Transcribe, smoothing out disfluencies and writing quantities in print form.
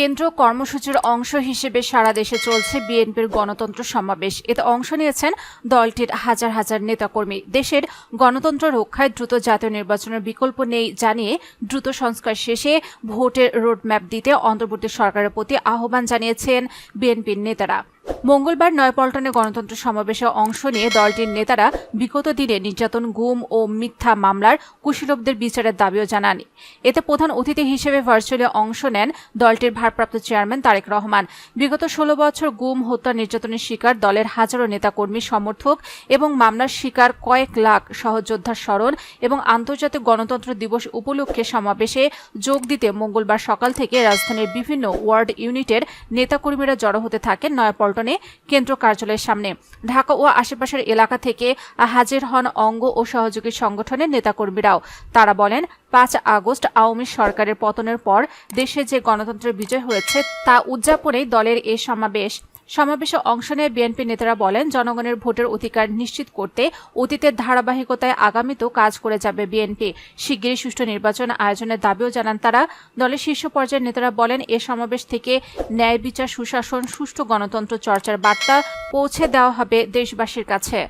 কেন্দ্র কর্মসূচির অংশ হিসেবে সারা দেশে চলছে বিএনপির গণতন্ত্র সমাবেশ। এতে অংশ নিয়েছেন দলটির হাজার হাজার নেতাকর্মী। দেশের গণতন্ত্র রক্ষায় দ্রুত জাতীয় নির্বাচনের বিকল্প নেই জানিয়ে দ্রুত সংস্কার শেষে ভোটের রোডম্যাপ দিতে অন্তর্বর্তী সরকারের প্রতি আহ্বান জানিয়েছেন বিএনপির নেতারা। মঙ্গলবার নয়াপল্টনে গণতন্ত্র সমাবেশে অংশ নিয়ে দলটির নেতারা বিগত দিনে নির্যাতন, গুম ও মিথ্যা মামলার কুশলীদের বিচারের দাবিও জানান। এতে প্রধান অতিথি হিসেবে ভার্চুয়ালি অংশ নেন দলটির ভারপ্রাপ্ত চেয়ারম্যান তারেক রহমান। বিগত 16 বছর গুম, হত্যা, নির্যাতনের শিকার দলের হাজারো নেতাকর্মী, সমর্থক এবং মামলার শিকার কয়েক লাখ সহযোদ্ধার স্মরণ এবং আন্তর্জাতিক গণতন্ত্র দিবস উপলক্ষে সমাবেশে যোগ দিতে মঙ্গলবার সকাল থেকে রাজধানীর বিভিন্ন ওয়ার্ড ইউনিটের নেতাকর্মীরা জড়ো হতে থাকেন নয়াপল্টনে কেন্দ্র কার্যালয়ের সামনে। ঢাকা ও আশেপাশের এলাকা থেকে হাজির হন অঙ্গ ও সহযোগী সংগঠনের নেতাকর্মীরাও। তারা বলেন, 5 আগস্ট আওয়ামী সরকারের পতনের পর দেশে যে গণতন্ত্রের বিজয় হয়েছে তা উদযাপনেই দলের এ সমাবেশে অংশ নিয়ে বিএনপি নেতারা বলেন, জনগণের ভোটের অধিকার নিশ্চিত করতে অতীতের ধারাবাহিকতায় আগামীতেও কাজ করে যাবে বিএনপি। শিগগিরই সুষ্ঠু নির্বাচন আয়োজনের দাবিও জানান তারা। দলের শীর্ষ পর্যায়ের নেতারা বলেন, এ সমাবেশ থেকে ন্যায় বিচার, সুশাসন, সুষ্ঠু গণতন্ত্র চর্চার বার্তা পৌঁছে দেওয়া হবে দেশবাসীর কাছে।